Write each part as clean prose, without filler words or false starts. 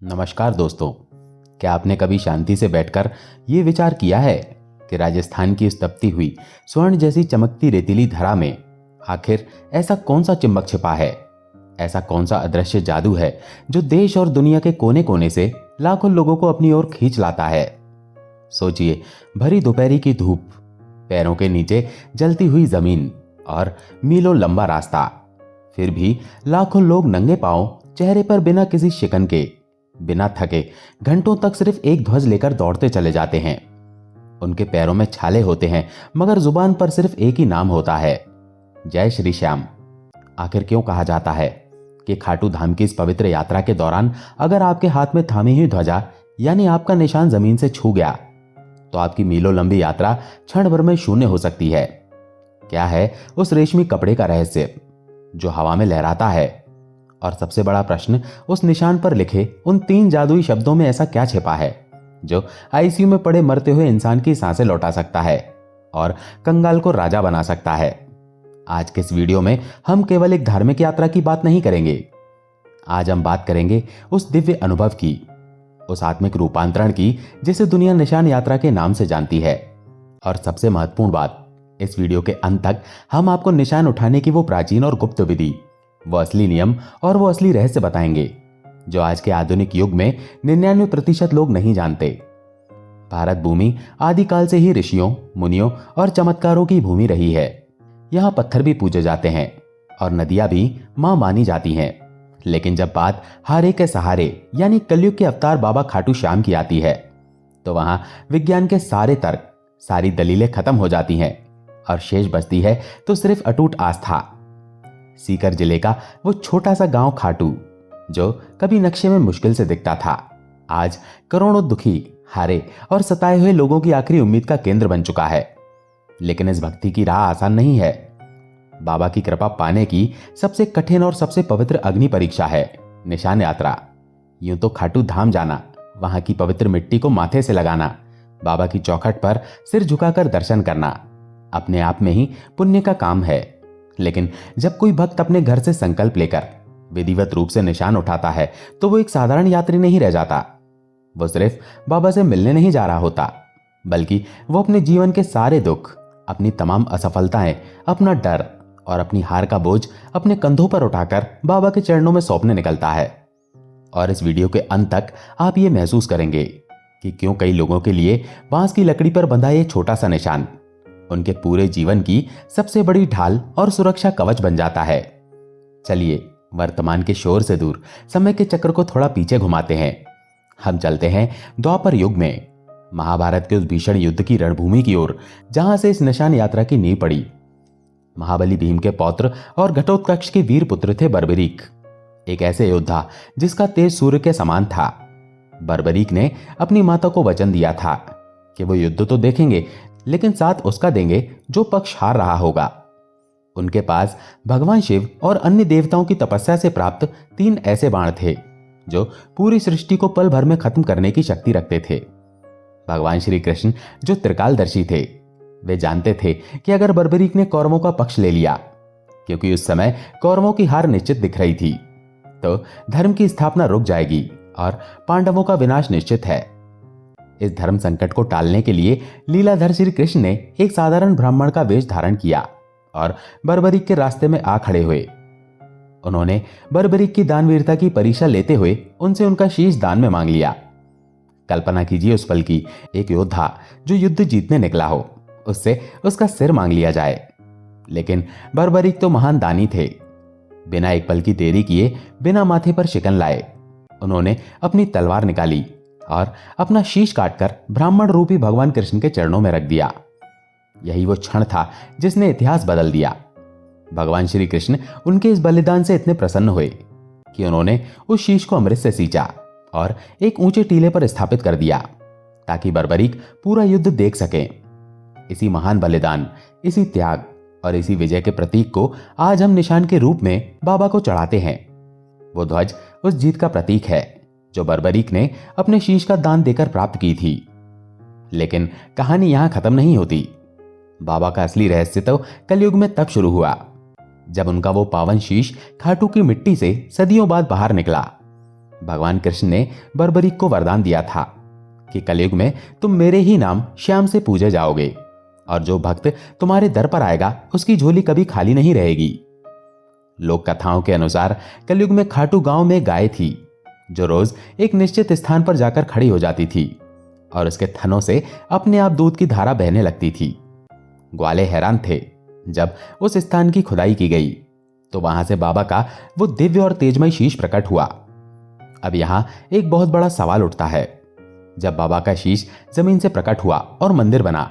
नमस्कार दोस्तों। क्या आपने कभी शांति से बैठकर ये विचार किया है कि राजस्थान की इस तपती हुई स्वर्ण जैसी चमकती रेतीली धरा में आखिर ऐसा कौन सा चिम्बक छिपा है? ऐसा कौन सा अदृश्य जादू है जो देश और दुनिया के कोने कोने से लाखों लोगों को अपनी ओर खींच लाता है? सोचिए, भरी दोपहरी की धूप, पैरों के नीचे जलती हुई जमीन और मीलों लंबा रास्ता, फिर भी लाखों लोग नंगे पांव, चेहरे पर बिना किसी शिकन के, बिना थके घंटों तक सिर्फ एक ध्वज लेकर दौड़ते चले जाते हैं। उनके पैरों में छाले होते हैं मगर जुबान पर सिर्फ एक ही नाम होता है, जय श्री श्याम। आखिर क्यों कहा जाता है कि खाटू धाम की इस पवित्र यात्रा के दौरान अगर आपके हाथ में थामी हुई ध्वजा यानी आपका निशान जमीन से छू गया तो आपकी मीलों लंबी यात्रा क्षण भर में शून्य हो सकती है? क्या है उस रेशमी कपड़े का रहस्य जो हवा में लहराता है? और सबसे बड़ा प्रश्न, उस निशान पर लिखे उन 3 जादुई शब्दों में ऐसा क्या छिपा है जो आईसीयू में पड़े मरते हुए इंसान की सांसें लौटा सकता है और कंगाल को राजा बना सकता है? आज के इस वीडियो में हम केवल एक धार्मिक यात्रा की बात नहीं करेंगे। आज हम बात करेंगे उस दिव्य अनुभव की, उस आत्मिक रूपांतरण की जिसे दुनिया निशान यात्रा के नाम से जानती है। और सबसे महत्वपूर्ण बात, इस वीडियो के अंत तक हम आपको निशान उठाने की वो प्राचीन और गुप्त विधि, वो असली नियम और वो असली रहस्य बताएंगे जो आज के आधुनिक युग में 99% लोग नहीं जानते। भारत भूमि आदिकाल से ही ऋषियों, मुनियों और चमत्कारों की भूमि रही है। यहाँ पत्थर भी पूजे जाते हैं और नदियां भी मां मानी जाती हैं। लेकिन जब बात हारे के सहारे यानी कलयुग के अवतार बाबा खाटू श्याम की आती है तो वहां विज्ञान के सारे तर्क, सारी दलीलें खत्म हो जाती हैं और शेष बचती है तो सिर्फ अटूट आस्था। सीकर जिले का वो छोटा सा गांव खाटू, जो कभी नक्शे में मुश्किल से दिखता था, आज करोड़ों दुखी, हारे और सताए हुए लोगों की आखिरी उम्मीद का केंद्र बन चुका है। लेकिन इस भक्ति की राह आसान नहीं है। बाबा की कृपा पाने की सबसे कठिन और सबसे पवित्र अग्नि परीक्षा है निशान यात्रा। यूं तो खाटू धाम जाना, वहां की पवित्र मिट्टी को माथे से लगाना, बाबा की चौखट पर सिर झुकाकर दर्शन करना अपने आप में ही पुण्य का काम है। लेकिन जब कोई भक्त अपने घर से संकल्प लेकर विधिवत रूप से निशान उठाता है तो वो एक साधारण यात्री नहीं रह जाता। वो सिर्फ बाबा से मिलने नहीं जा रहा होता, बल्कि वो अपने जीवन के सारे दुख, अपनी तमाम असफलताएं, अपना डर और अपनी हार का बोझ अपने कंधों पर उठाकर बाबा के चरणों में सौंपने निकलता है। और इस वीडियो के अंत तक आप ये महसूस करेंगे कि क्यों कई लोगों के लिए बांस की लकड़ी पर बंधा ये छोटा सा निशान उनके पूरे जीवन की सबसे बड़ी ढाल और सुरक्षा कवच बन जाता है। चलिए, वर्तमान के शोर से दूर समय के चक्र को थोड़ा पीछे घुमाते हैं। हम चलते हैं द्वापर युग में, महाभारत के उस भीषण युद्ध की रणभूमि की ओर जहां से इस निशान यात्रा की नींव पड़ी। महाबली भीम के पौत्र और घटोत्कच के वीर पुत्र थे बर्बरीक, एक ऐसे योद्धा जिसका तेज सूर्य के समान था। बर्बरीक ने अपनी माता को वचन दिया था कि वो युद्ध तो देखेंगे लेकिन साथ उसका देंगे जो पक्ष हार रहा होगा। उनके पास भगवान शिव और अन्य देवताओं की तपस्या से प्राप्त 3 ऐसे बाण थे जो पूरी सृष्टि को पल भर में खत्म करने की शक्ति रखते थे। भगवान श्री कृष्ण जो त्रिकालदर्शी थे, वे जानते थे कि अगर बर्बरीक ने कौरवों का पक्ष ले लिया, क्योंकि उस समय कौरवों की हार निश्चित दिख रही थी, तो धर्म की स्थापना रुक जाएगी और पांडवों का विनाश निश्चित है। इस धर्म संकट को टालने के लिए लीलाधर श्री कृष्ण ने एक साधारण ब्राह्मण का वेश धारण किया और बर्बरीक के रास्ते में आ खड़े हुए। उन्होंने बर्बरीक की दानवीरता की परीक्षा लेते हुए उनसे उनका शीश दान में मांग लिया। कल्पना कीजिए उस पल की, एक योद्धा जो युद्ध जीतने निकला हो, उससे उसका सिर मांग लिया जाए। लेकिन बर्बरीक तो महान दानी थे। बिना एक पल की देरी किए, बिना माथे पर शिकन लाए, उन्होंने अपनी तलवार निकाली और अपना शीश काटकर ब्राह्मण रूपी भगवान कृष्ण के चरणों में रख दिया। यही वो क्षण था जिसने इतिहास बदल दिया। भगवान श्री कृष्ण उनके इस बलिदान से इतने प्रसन्न हुए कि उन्होंने उस शीश को अमृत से सींचा और एक ऊंचे टीले पर स्थापित कर दिया ताकि बर्बरीक पूरा युद्ध देख सके। इसी महान बलिदान, इसी त्याग और इसी विजय के प्रतीक को आज हम निशान के रूप में बाबा को चढ़ाते हैं। वो ध्वज उस जीत का प्रतीक है जो बर्बरीक ने अपने शीश का दान देकर प्राप्त की थी। लेकिन कहानी यहां खत्म नहीं होती। बाबा का असली रहस्य तो कलयुग में तब शुरू हुआ जब उनका वो पावन शीश खाटू की मिट्टी से सदियों बाद बाहर निकला। भगवान कृष्ण ने बर्बरीक को वरदान दिया था कि कलयुग में तुम मेरे ही नाम श्याम से पूजे जाओगे और जो भक्त तुम्हारे दर पर आएगा उसकी झोली कभी खाली नहीं रहेगी। लोक कथाओं के अनुसार कलयुग में खाटू गांव में गाय थी जो रोज एक निश्चित स्थान पर जाकर खड़ी हो जाती थी और उसके थनों से अपने आप दूध की धारा बहने लगती थी। ग्वाले हैरान थे। जब उस स्थान की खुदाई की गई तो वहां से बाबा का वो दिव्य और तेजमय शीश प्रकट हुआ। अब यहां एक बहुत बड़ा सवाल उठता है, जब बाबा का शीश जमीन से प्रकट हुआ और मंदिर बना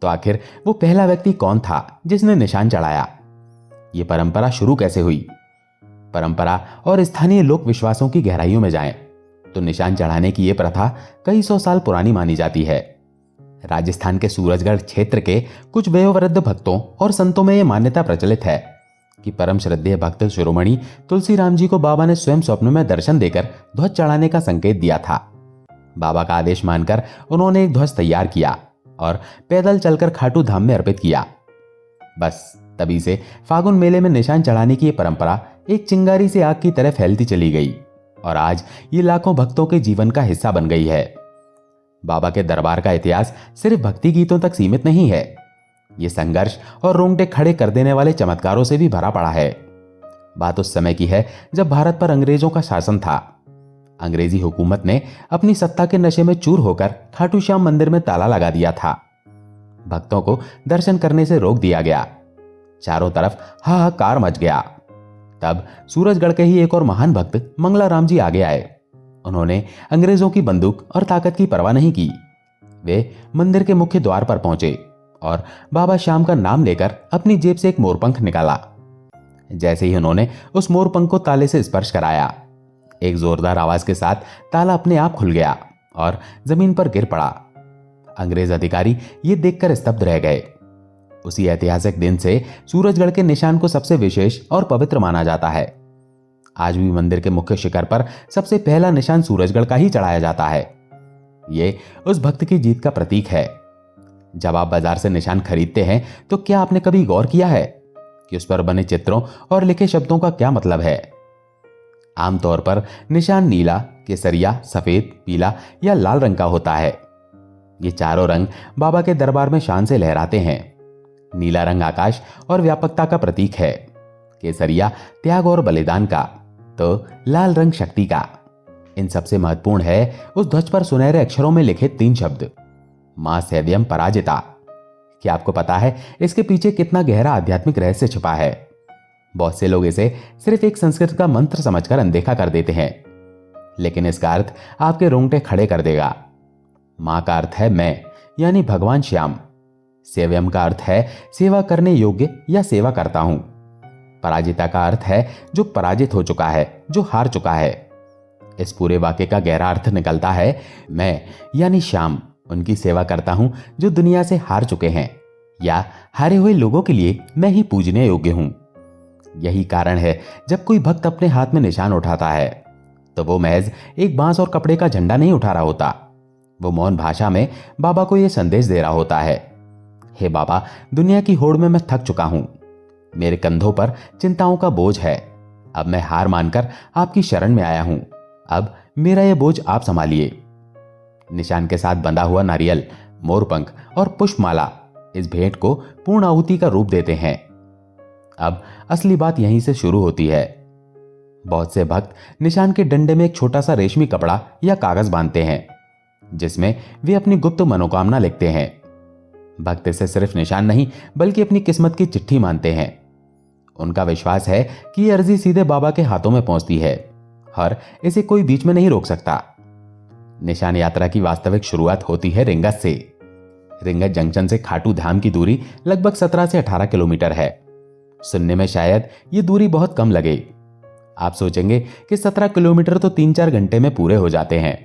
तो आखिर वो पहला व्यक्ति कौन था जिसने निशान चढ़ाया? ये परंपरा शुरू कैसे हुई? परंपरा और स्थानीय लोक विश्वासों की गहराइयों में जाएं तो निशान चढ़ाने की यह प्रथा कई सौ साल पुरानी मानी जाती है। राजस्थान के सूरजगढ़ क्षेत्र के कुछ वयोवृद्ध भक्तों और संतों में यह मान्यता प्रचलित है कि परम श्रद्धेय भक्त शिरोमणि तुलसीराम जी को बाबा ने स्वयं स्वप्न में दर्शन देकर ध्वज चढ़ाने का संकेत दिया था। बाबा का आदेश मानकर उन्होंने एक ध्वज तैयार किया और पैदल चलकर खाटू धाम में अर्पित किया। बस तभी से फागुन मेले में निशान चढ़ाने की यह परंपरा एक चिंगारी से आग की तरह फैलती चली गई और आज ये लाखों भक्तों के जीवन का हिस्सा बन गई है। बाबा के दरबार का इतिहास सिर्फ भक्ति गीतों तक सीमित नहीं है, ये संघर्ष और रोंगटे खड़े कर देने वाले चमत्कारों से भी भरा पड़ा है। बात उस समय की है जब भारत पर अंग्रेजों का शासन था। अंग्रेजी हुकूमत ने अपनी सत्ता के नशे में चूर होकर खाटू श्याम मंदिर में ताला लगा दिया था। भक्तों को दर्शन करने से रोक दिया गया। चारों तरफ हाहाकार मच गया। तब सूरजगढ़ के ही एक और महान भक्त मंगला राम जी आगे आए। उन्होंने अंग्रेजों की बंदूक और ताकत की परवाह नहीं की। वे मंदिर के मुख्य द्वार पर पहुंचे और बाबा श्याम का नाम लेकर अपनी जेब से एक मोरपंख निकाला। जैसे ही उन्होंने उस मोरपंख को ताले से स्पर्श कराया, एक जोरदार आवाज के साथ ताला अपने आप खुल गया और जमीन पर गिर पड़ा। अंग्रेज अधिकारी ये देखकर स्तब्ध रह गए। उसी ऐतिहासिक दिन से सूरजगढ़ के निशान को सबसे विशेष और पवित्र माना जाता है। आज भी मंदिर के मुख्य शिखर पर सबसे पहला निशान सूरजगढ़ का ही चढ़ाया जाता है। ये उस भक्त की जीत का प्रतीक है। जब आप बाजार से निशान खरीदते हैं तो क्या आपने कभी गौर किया है कि उस पर बने चित्रों और लिखे शब्दों का क्या मतलब है? आमतौर पर निशान नीला, केसरिया, सफेद, पीला या लाल रंग का होता है। ये चारों रंग बाबा के दरबार में शान से लहराते हैं। नीला रंग आकाश और व्यापकता का प्रतीक है, केसरिया त्याग और बलिदान का, तो लाल रंग शक्ति का। इन सबसे महत्वपूर्ण है उस ध्वज पर सुनहरे अक्षरों में लिखे 3 शब्द, मां सैव्यम पराजिता। क्या आपको पता है इसके पीछे कितना गहरा आध्यात्मिक रहस्य छिपा है? बहुत से लोग इसे सिर्फ एक संस्कृत का मंत्र समझकर अनदेखा कर देते हैं, लेकिन इसका अर्थ आपके रोंगटे खड़े कर देगा। मां का अर्थ है मैं, यानी भगवान श्याम। सेव्यम का अर्थ है सेवा करने योग्य या सेवा करता हूं। पराजिता का अर्थ है जो पराजित हो चुका है, जो हार चुका है। इस पूरे वाक्य का गहरा अर्थ निकलता है मैं यानी श्याम उनकी सेवा करता हूं जो दुनिया से हार चुके हैं, या हारे हुए लोगों के लिए मैं ही पूजने योग्य हूं। यही कारण है जब कोई भक्त अपने हाथ में निशान उठाता है तो वो महज एक बांस और कपड़े का झंडा नहीं उठा रहा होता। वो मौन भाषा में बाबा को यह संदेश दे रहा होता है, हे बाबा, दुनिया की होड़ में मैं थक चुका हूं। मेरे कंधों पर चिंताओं का बोझ है। अब मैं हार मानकर आपकी शरण में आया हूं। अब मेरा यह बोझ आप संभालिए। निशान के साथ बंधा हुआ नारियल, मोरपंख और पुष्पमाला इस भेंट को पूर्ण आहुति का रूप देते हैं। अब असली बात यहीं से शुरू होती है। बहुत से भक्त निशान के डंडे में एक छोटा सा रेशमी कपड़ा या कागज बांधते हैं, जिसमें वे अपनी गुप्त मनोकामना लिखते हैं। भक्त इसे सिर्फ निशान नहीं बल्कि अपनी किस्मत की चिट्ठी मानते हैं। उनका विश्वास है कि यह अर्जी सीधे बाबा के हाथों में पहुंचती है और इसे कोई बीच में नहीं रोक सकता। निशान यात्रा की वास्तविक शुरुआत होती है रिंगत से। रिंगत जंक्शन से खाटू धाम की दूरी लगभग 17 से 18 किलोमीटर है। सुनने में शायद ये दूरी बहुत कम लगे। आप सोचेंगे कि 17 किलोमीटर तो 3-4 घंटे में पूरे हो जाते हैं,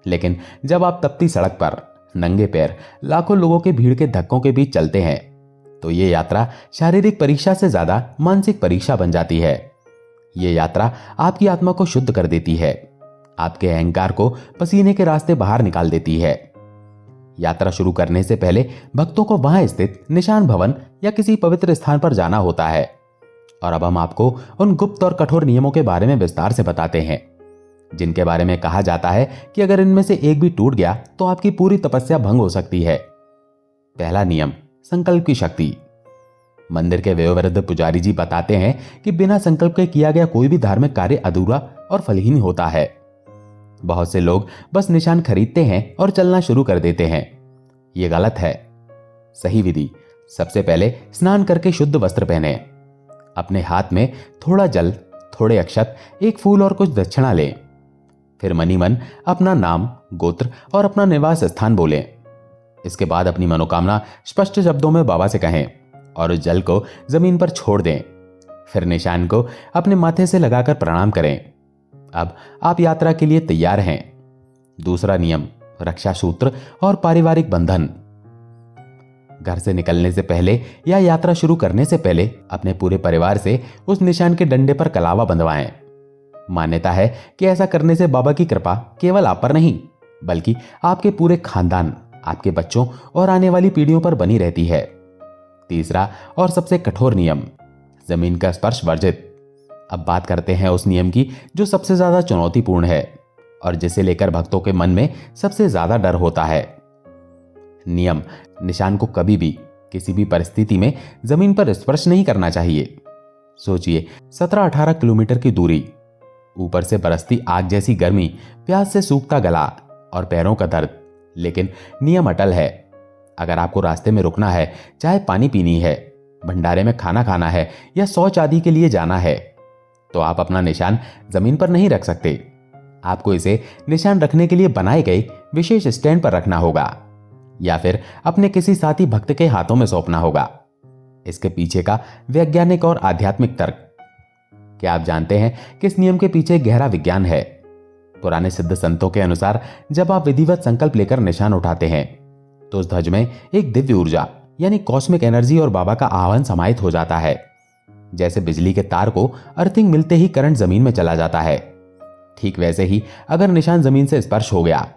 लेकिन जब आप तपती सड़क पर नंगे पैर लाखों लोगों के भीड़ के धक्कों के बीच चलते हैं तो ये यात्रा शारीरिक परीक्षा से ज्यादा मानसिक परीक्षा बन जाती है। ये यात्रा आपकी आत्मा को शुद्ध कर देती है, आपके अहंकार को पसीने के रास्ते बाहर निकाल देती है। यात्रा शुरू करने से पहले भक्तों को वहां स्थित निशान भवन या किसी पवित्र स्थान पर जाना होता है। और अब हम आपको उन गुप्त और कठोर नियमों के बारे में विस्तार से बताते हैं। जिनके बारे में कहा जाता है कि अगर इनमें से एक भी टूट गया तो आपकी पूरी तपस्या भंग हो सकती है। पहला नियम, संकल्प की शक्ति। मंदिर के वयोवृद्ध पुजारी जी बताते हैं कि बिना संकल्प के किया गया कोई भी धार्मिक कार्य अधूरा और फलहीन होता है। बहुत से लोग बस निशान खरीदते हैं और चलना शुरू कर देते हैं। यह गलत है। सही विधि, सबसे पहले स्नान करके शुद्ध वस्त्र पहने, अपने हाथ में थोड़ा जल, थोड़े अक्षत, एक फूल और कुछ दक्षिणा लें। फिर मनी मन अपना नाम, गोत्र और अपना निवास स्थान बोलें। इसके बाद अपनी मनोकामना स्पष्ट शब्दों में बाबा से कहें और उस जल को जमीन पर छोड़ दें। फिर निशान को अपने माथे से लगाकर प्रणाम करें। अब आप यात्रा के लिए तैयार हैं। दूसरा नियम, रक्षा सूत्र और पारिवारिक बंधन। घर से निकलने से पहले या यात्रा शुरू करने से पहले अपने पूरे परिवार से उस निशान के डंडे पर कलावा बंधवाएं। मान्यता है कि ऐसा करने से बाबा की कृपा केवल आप पर नहीं बल्कि आपके पूरे खानदान, आपके बच्चों और आने वाली पीढ़ियों पर बनी रहती है। तीसरा और सबसे कठोर नियम, जमीन का स्पर्श वर्जित। अब बात करते हैं उस नियम की जो सबसे ज्यादा चुनौतीपूर्ण है और जिसे लेकर भक्तों के मन में सबसे ज्यादा डर होता है। नियम, निशान को कभी भी किसी भी परिस्थिति में जमीन पर स्पर्श नहीं करना चाहिए। सोचिए, 17-18 किलोमीटर की दूरी, ऊपर से बरसती आग जैसी गर्मी, प्यास से सूखता गला और पैरों का दर्द, लेकिन नियम अटल है। अगर आपको रास्ते में रुकना है, चाहे पानी पीनी है, भंडारे में खाना खाना है या शौच आदि के लिए जाना है, तो आप अपना निशान जमीन पर नहीं रख सकते। आपको इसे निशान रखने के लिए बनाए गए विशेष स्टैंड पर रखना होगा या फिर अपने किसी साथी भक्त के हाथों में सौंपना होगा। इसके पीछे का वैज्ञानिक और आध्यात्मिक तर्क, क्या आप जानते हैं कि इस नियम के पीछे गहरा विज्ञान है? पुराने सिद्ध संतों के अनुसार जब आप विधिवत संकल्प लेकर निशान उठाते हैं तो उस ध्वज में एक दिव्य ऊर्जा यानी कॉस्मिक एनर्जी और बाबा का आह्वान समाहित हो जाता है। जैसे बिजली के तार को अर्थिंग मिलते ही करंट जमीन में चला जाता है, ठीक वैसे ही अगर निशान जमीन से स्पर्श हो गया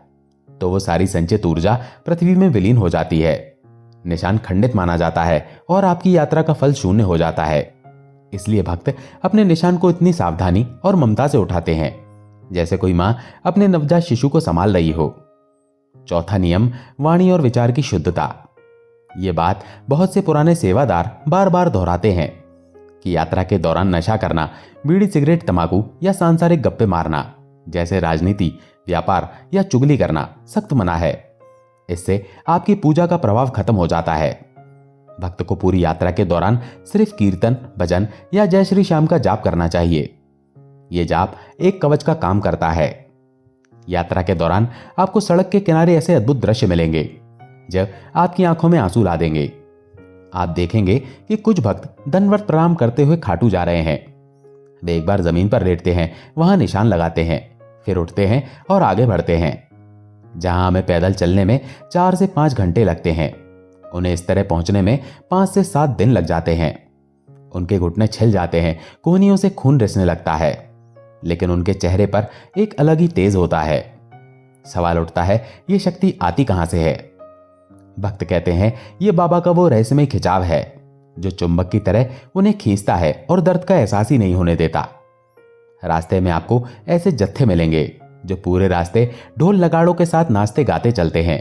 तो वो सारी संचित ऊर्जा पृथ्वी में विलीन हो जाती है। निशान खंडित माना जाता है और आपकी यात्रा का फल शून्य हो जाता है। इसलिए भक्त अपने निशान को इतनी सावधानी और ममता से उठाते हैं जैसे कोई मां अपने नवजात शिशु को संभाल रही हो। चौथा नियम, वाणी और विचार की शुद्धता। ये बात बहुत से पुराने सेवादार बार बार दोहराते हैं कि यात्रा के दौरान नशा करना, बीड़ी, सिगरेट, तंबाकू या सांसारिक गप्पे मारना जैसे राजनीति, व्यापार या चुगली करना सख्त मना है। इससे आपकी पूजा का प्रभाव खत्म हो जाता है। भक्त को पूरी यात्रा के दौरान सिर्फ कीर्तन, भजन या जय श्री श्याम का जाप करना चाहिए। यह जाप एक कवच का काम करता है। यात्रा के दौरान आपको सड़क के किनारे ऐसे अद्भुत दृश्य मिलेंगे जब आपकी आंखों में आंसू ला देंगे। आप देखेंगे कि कुछ भक्त दंडवत प्रणाम करते हुए खाटू जा रहे हैं। वे एक बार जमीन पर लेटते हैं, वहां निशान लगाते हैं, फिर उठते हैं और आगे बढ़ते हैं। जहां हमें पैदल चलने में 4 से 5 घंटे लगते हैं, उन्हें इस तरह पहुंचने में 5 से 7 दिन लग जाते हैं। उनके घुटने छिल जाते हैं, कोहनियों से खून रिसने लगता है, लेकिन उनके चेहरे पर एक अलग ही तेज होता है। सवाल उठता है, ये शक्ति आती कहां से है? भक्त कहते हैं, ये बाबा का वो रहस्यमय खिंचाव है जो चुंबक की तरह उन्हें खींचता है और दर्द का एहसास ही नहीं होने देता। रास्ते में आपको ऐसे जत्थे मिलेंगे जो पूरे रास्ते ढोल नगाड़ों के साथ नाचते गाते चलते हैं।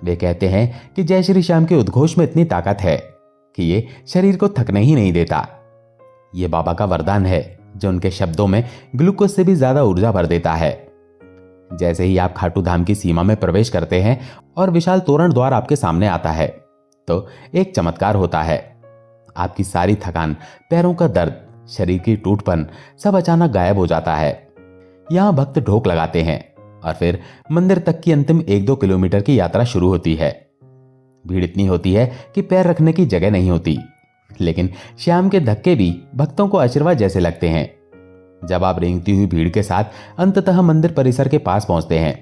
वे कहते हैं कि जय श्री श्याम के उद्घोष में इतनी ताकत है कि ये शरीर को थकने ही नहीं देता। ये बाबा का वरदान है जो उनके शब्दों में ग्लूकोज से भी ज्यादा ऊर्जा भर देता है। जैसे ही आप खाटू धाम की सीमा में प्रवेश करते हैं और विशाल तोरण द्वार आपके सामने आता है तो एक चमत्कार होता है। आपकी सारी थकान, पैरों का दर्द, शरीर की टूटपन सब अचानक गायब हो जाता है। यहां भक्त ढोक लगाते हैं और फिर मंदिर तक की अंतिम 1-2 किलोमीटर की यात्रा शुरू होती है। भीड़ इतनी होती है कि पैर रखने की जगह नहीं होती, लेकिन श्याम के धक्के भी भक्तों को आशीर्वाद जैसे लगते हैं। जब आप रेंगती हुई भीड़ के साथ अंततः मंदिर परिसर के पास पहुंचते हैं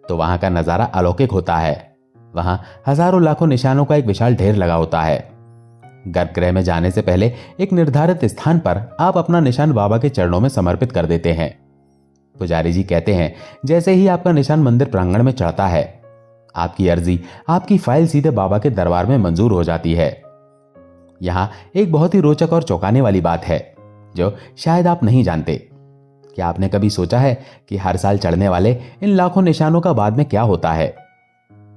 तो वहां का नजारा अलौकिक होता है। वहां हजारों लाखों निशानों का एक विशाल ढेर लगा होता है। गर्भगृह में जाने से पहले एक निर्धारित स्थान पर आप अपना निशान बाबा के चरणों में समर्पित कर देते हैं। पुजारी जी कहते हैं, जैसे ही आपका निशान मंदिर प्रांगण में चढ़ता है, आपकी अर्जी, आपकी फाइल सीधे बाबा के दरबार में मंजूर हो जाती है। यहां एक बहुत ही रोचक और चौंकाने वाली बात है जो शायद आप नहीं जानते। क्या आपने कभी सोचा है कि हर साल चढ़ने वाले इन लाखों निशानों का बाद में क्या होता है?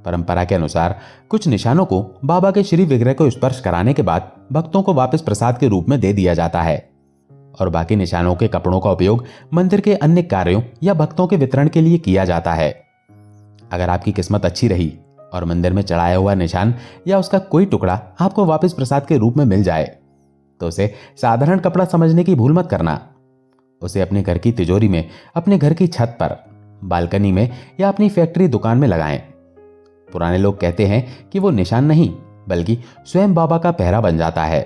परंपरा के अनुसार कुछ निशानों को बाबा के श्री विग्रह को स्पर्श कराने के बाद भक्तों को वापस प्रसाद के रूप में दे दिया जाता है और बाकी निशानों के कपड़ों का उपयोग मंदिर के अन्य कार्यों या भक्तों के वितरण के लिए किया जाता है। अगर आपकी किस्मत अच्छी रही और मंदिर में चढ़ाया हुआ निशान या उसका कोई टुकड़ा आपको वापस प्रसाद के रूप में मिल जाए तो उसे साधारण कपड़ा समझने की भूल मत करना। उसे अपने घर की तिजोरी में, अपने घर की छत पर, बालकनी में या अपनी फैक्ट्री दुकान में लगाएं। पुराने लोग कहते हैं कि वो निशान नहीं बल्कि स्वयं बाबा का पहरा बन जाता है।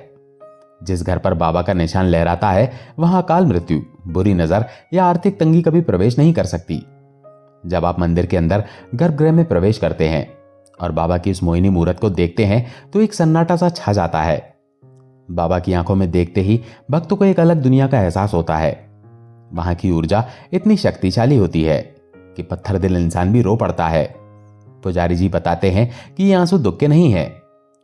जिस घर पर बाबा का निशान लहराता है वहां अकाल मृत्यु, बुरी नजर या आर्थिक तंगी कभी प्रवेश नहीं कर सकती। जब आप मंदिर के अंदर गर्भगृह में प्रवेश करते हैं और बाबा की उस मोहिनी मूर्त को देखते हैं तो एक सन्नाटा सा छा जाता है। बाबा की आंखों में देखते ही भक्त को एक अलग दुनिया का एहसास होता है। वहां की ऊर्जा इतनी शक्तिशाली होती है कि पत्थर दिल इंसान भी रो पड़ता है। पुजारी जी बताते हैं कि ये आंसू दुख के नहीं है,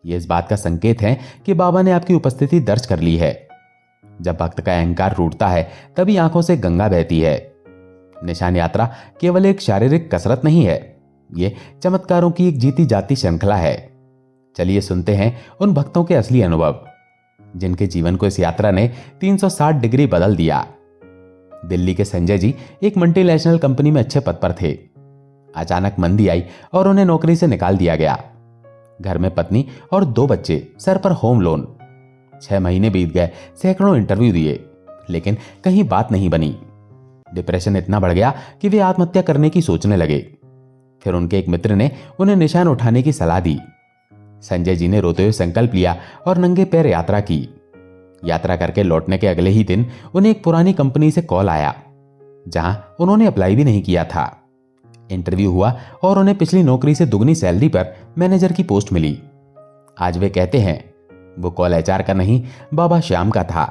ये इस बात का संकेत है कि बाबा ने आपकी उपस्थिति दर्ज कर ली है। जब भक्त का अहंकार टूटता है तभी आंखों से गंगा बहती है। निशान यात्रा केवल एक शारीरिक कसरत नहीं है, ये चमत्कारों की एक जीती जाती श्रृंखला है। चलिए सुनते हैं उन भक्तों के असली अनुभव जिनके जीवन को इस यात्रा ने 360 डिग्री बदल दिया। दिल्ली के संजय जी एक मल्टीनेशनल कंपनी में अच्छे पद पर थे। अचानक मंदी आई और उन्हें नौकरी से निकाल दिया गया। घर में पत्नी और 2 बच्चे, सर पर होम लोन। 6 महीने बीत गए, सैकड़ों इंटरव्यू दिए, लेकिन कहीं बात नहीं बनी। डिप्रेशन इतना बढ़ गया कि वे आत्महत्या करने की सोचने लगे। फिर उनके एक मित्र ने उन्हें निशान उठाने की सलाह दी। संजय जी ने रोते हुए संकल्प लिया और नंगे पैर यात्रा की। यात्रा करके लौटने के अगले ही दिन उन्हें एक पुरानी कंपनी से कॉल आया जहां उन्होंने अप्लाई भी नहीं किया था। इंटरव्यू हुआ और उन्हें पिछली नौकरी से दुगनी सैलरी पर मैनेजर की पोस्ट मिली। आज वे कहते हैं वो कॉल एचआर का नहीं, बाबा श्याम का था।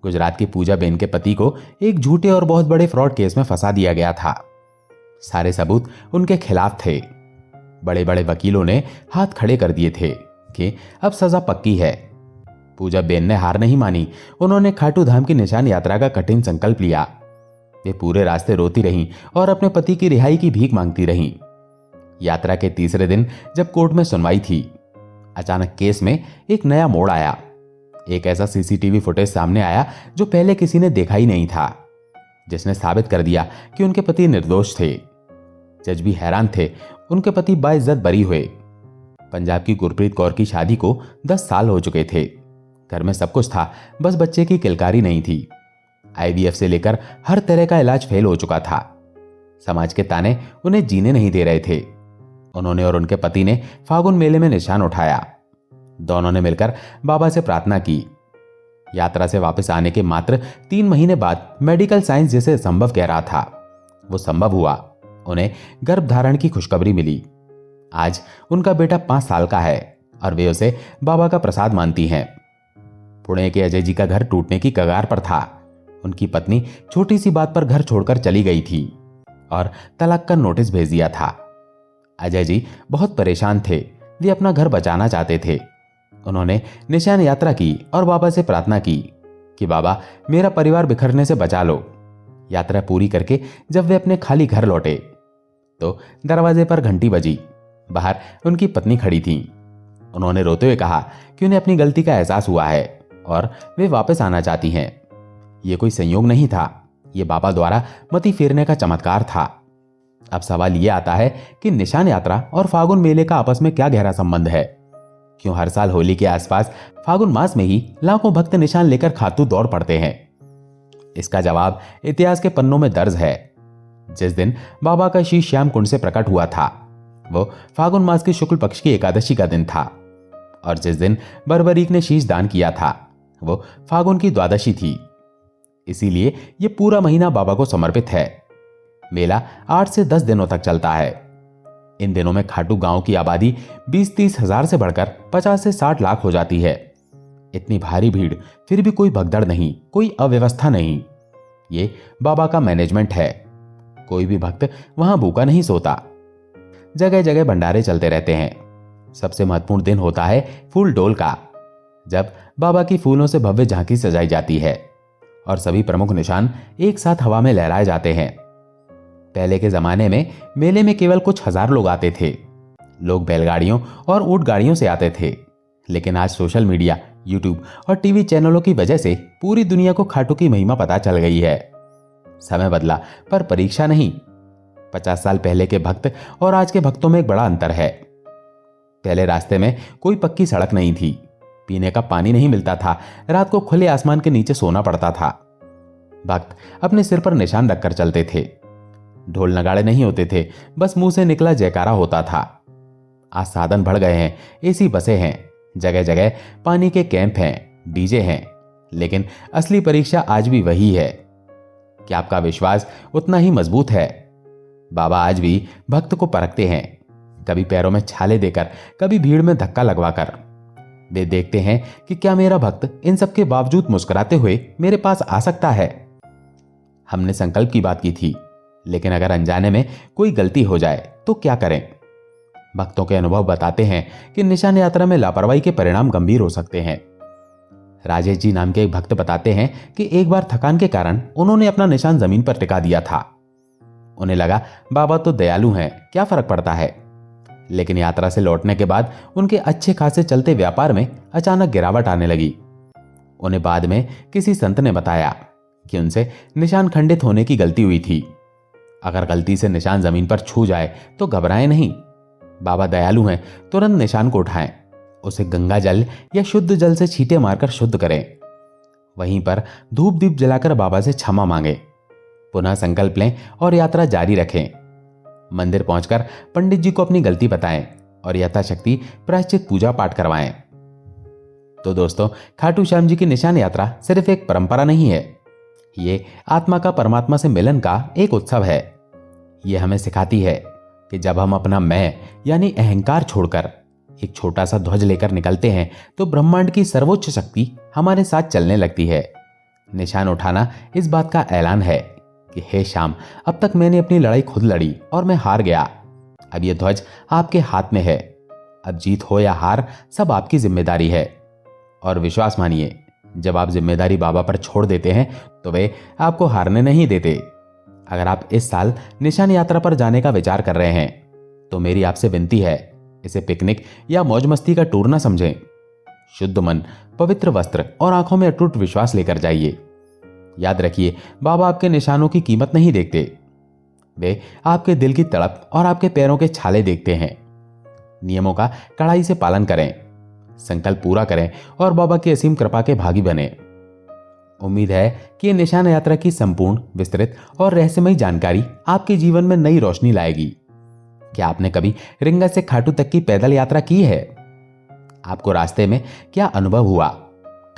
गुजरात की पूजा बेन के पति को एक झूठे और बहुत बड़े फ्रॉड केस में फंसा दिया गया था। सारे सबूत उनके खिलाफ थे। बड़े बड़े वकीलों ने हाथ खड़े कर दिए थे कि अब सजा पक्की है। पूजा बेन ने हार नहीं मानी। उन्होंने खाटू धाम की निशान यात्रा का कठिन संकल्प लिया। वे पूरे रास्ते रोती रहीं और अपने पति की रिहाई की भीख मांगती रहीं। यात्रा के तीसरे दिन जब कोर्ट में सुनवाई थी, अचानक केस में एक नया मोड़ आया। एक ऐसा सीसीटीवी फुटेज सामने आया जो पहले किसी ने देखा ही नहीं था, जिसने साबित कर दिया कि उनके पति निर्दोष थे। जज भी हैरान थे। उनके पति बाइज्जत बरी हुए। पंजाब की गुरप्रीत कौर की शादी को 10 साल हो चुके थे। घर में सब कुछ था, बस बच्चे की किलकारी नहीं थी। आईवीएफ से लेकर हर तरह का इलाज फेल हो चुका था। समाज के ताने उन्हें जीने नहीं दे रहे थे। उन्होंने और उनके पति ने फागुन मेले में निशान उठाया। दोनों ने मिलकर बाबा से प्रार्थना की। यात्रा से वापस आने के मात्र 3 महीने बाद मेडिकल साइंस जिसे संभव कह रहा था वो संभव हुआ। उन्हें गर्भधारण की खुशखबरी मिली। आज उनका बेटा 5 साल का है और वे उसे बाबा का प्रसाद मानती हैं। पुणे के अजय जी का घर टूटने की कगार पर था। उनकी पत्नी छोटी सी बात पर घर छोड़कर चली गई थी और तलाक का नोटिस भेज दिया था। अजय जी बहुत परेशान थे। वे अपना घर बचाना चाहते थे। उन्होंने निशान यात्रा की और बाबा से प्रार्थना की कि बाबा मेरा परिवार बिखरने से बचा लो। यात्रा पूरी करके जब वे अपने खाली घर लौटे तो दरवाजे पर घंटी बजी। बाहर उनकी पत्नी खड़ी थी। उन्होंने रोते हुए कहा कि उन्हें अपनी गलती का एहसास हुआ है और वे वापस आना चाहती हैं। ये कोई संयोग नहीं था, ये बाबा द्वारा मति फेरने का चमत्कार था। अब सवाल यह आता है कि निशान यात्रा और फागुन मेले का आपस में क्या गहरा संबंध है? क्यों हर साल होली के आसपास फागुन मास में ही लाखों भक्त निशान लेकर खातू दौड़ पड़ते हैं? इसका जवाब इतिहास के पन्नों में दर्ज है। जिस दिन बाबा का शीश श्याम कुंड से प्रकट हुआ था वो फागुन मास की शुक्ल पक्ष की एकादशी का दिन था और जिस दिन बर्बरीक ने शीश दान किया था वो फागुन की द्वादशी थी। इसीलिए ये पूरा महीना बाबा को समर्पित है। मेला 8 से 10 दिनों तक चलता है। इन दिनों में खाटू गांव की आबादी 20-30 हजार से बढ़कर 50 से 60 लाख हो जाती है। इतनी भारी भीड़, फिर भी कोई भगदड़ नहीं, कोई अव्यवस्था नहीं। ये बाबा का मैनेजमेंट है। कोई भी भक्त वहां भूखा नहीं सोता। जगह जगह भंडारे चलते रहते हैं। सबसे महत्वपूर्ण दिन होता है फूल डोल का, जब बाबा की फूलों से भव्य झांकी सजाई जाती है और सभी प्रमुख निशान एक साथ हवा में लहराए जाते हैं। पहले के जमाने में मेले में केवल कुछ हजार लोग आते थे। लोग बैलगाड़ियों और ऊंट गाड़ियों से आते थे, लेकिन आज सोशल मीडिया, यूट्यूब और टीवी चैनलों की वजह से पूरी दुनिया को खाटू की महिमा पता चल गई है। समय बदला पर परीक्षा नहीं। 50 साल पहले के भक्त और आज के भक्तों में एक बड़ा अंतर है। पहले रास्ते में कोई पक्की सड़क नहीं थी, पीने का पानी नहीं मिलता था, रात को खुले आसमान के नीचे सोना पड़ता था। भक्त अपने सिर पर निशान रखकर चलते थे। ढोल नगाड़े नहीं होते थे, बस मुंह से निकला जयकारा होता था। आज साधन बढ़ गए हैं, एसी बसें हैं, जगह जगह पानी के कैंप हैं, डीजे हैं, लेकिन असली परीक्षा आज भी वही है। क्या आपका विश्वास उतना ही मजबूत है? बाबा आज भी भक्त को परखते हैं, कभी पैरों में छाले देकर, कभी भीड़ में धक्का लगवाकर। वे देखते हैं कि क्या मेरा भक्त इन सब के बावजूद मुस्कुराते हुए मेरे पास आ सकता है। हमने संकल्प की बात की थी, लेकिन अगर अनजाने में कोई गलती हो जाए तो क्या करें? भक्तों के अनुभव बताते हैं कि निशान यात्रा में लापरवाही के परिणाम गंभीर हो सकते हैं। राजेश जी नाम के एक भक्त बताते हैं कि एक बार थकान के कारण उन्होंने अपना निशान जमीन पर टिका दिया था। उन्हें लगा बाबा तो दयालु हैं, क्या फर्क पड़ता है। लेकिन यात्रा से लौटने के बाद उनके अच्छे खासे चलते व्यापार में अचानक गिरावट आने लगी। उन्हें बाद में किसी संत ने बताया कि उनसे निशान खंडित होने की गलती हुई थी। अगर गलती से निशान जमीन पर छू जाए तो घबराएं नहीं, बाबा दयालु हैं, तुरंत निशान को उठाएं, उसे गंगा जल या शुद्ध जल से छींटे मारकर शुद्ध करें। वहीं पर धूप दीप जलाकर बाबा से क्षमा मांगे, पुनः संकल्प लें और यात्रा जारी रखें। मंदिर पहुंचकर पंडित जी को अपनी गलती बताएं और यथाशक्ति प्रायश्चित पूजा पाठ करवाएं। तो दोस्तों, खाटू श्याम जी की निशान यात्रा सिर्फ एक परंपरा नहीं है, ये आत्मा का परमात्मा से मिलन का एक उत्सव है। ये हमें सिखाती है कि जब हम अपना मैं यानी अहंकार छोड़कर एक छोटा सा ध्वज लेकर निकलते हैं तो ब्रह्मांड की सर्वोच्च शक्ति हमारे साथ चलने लगती है। निशान उठाना इस बात का ऐलान है कि हे श्याम, अब तक मैंने अपनी लड़ाई खुद लड़ी और मैं हार गया। अब यह ध्वज आपके हाथ में है। अब जीत हो या हार, सब आपकी जिम्मेदारी है। और विश्वास मानिए, जब आप जिम्मेदारी बाबा पर छोड़ देते हैं तो वे आपको हारने नहीं देते। अगर आप इस साल निशान यात्रा पर जाने का विचार कर रहे हैं तो मेरी आपसे विनती है, इसे पिकनिक या मौज मस्ती का टूर न समझें। शुद्ध मन, पवित्र वस्त्र और आंखों में अटूट विश्वास लेकर जाइए। याद रखिए, बाबा आपके निशानों की कीमत नहीं देखते, वे आपके दिल की तड़प और आपके पैरों के छाले देखते हैं। नियमों का कड़ाई से पालन करें, संकल्प पूरा करें और बाबा की असीम कृपा के भागी बने। उम्मीद है कि ये निशान यात्रा की संपूर्ण, विस्तृत और रहस्यमयी जानकारी आपके जीवन में नई रोशनी लाएगी। क्या आपने कभी रिंगा से खाटू तक की पैदल यात्रा की है? आपको रास्ते में क्या अनुभव हुआ?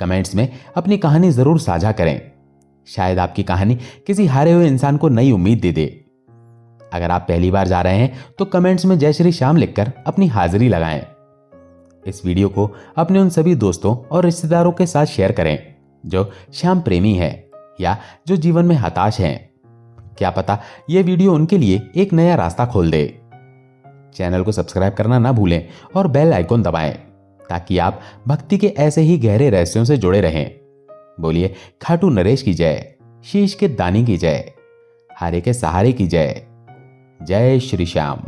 कमेंट्स में अपनी कहानी जरूर साझा करें। शायद आपकी कहानी किसी हारे हुए इंसान को नई उम्मीद दे दे। अगर आप पहली बार जा रहे हैं तो कमेंट्स में जय श्री श्याम लिखकर अपनी हाजिरी लगाएं। इस वीडियो को अपने उन सभी दोस्तों और रिश्तेदारों के साथ शेयर करें जो श्याम प्रेमी है या जो जीवन में हताश हैं। क्या पता यह वीडियो उनके लिए एक नया रास्ता खोल दे। चैनल को सब्सक्राइब करना ना भूलें और बेल आइकन दबाएं ताकि आप भक्ति के ऐसे ही गहरे रहस्यों से जुड़े रहें। बोलिए खाटू नरेश की जय, शीश के दानी की जय, हारे के सहारे की जय। जय श्री श्याम।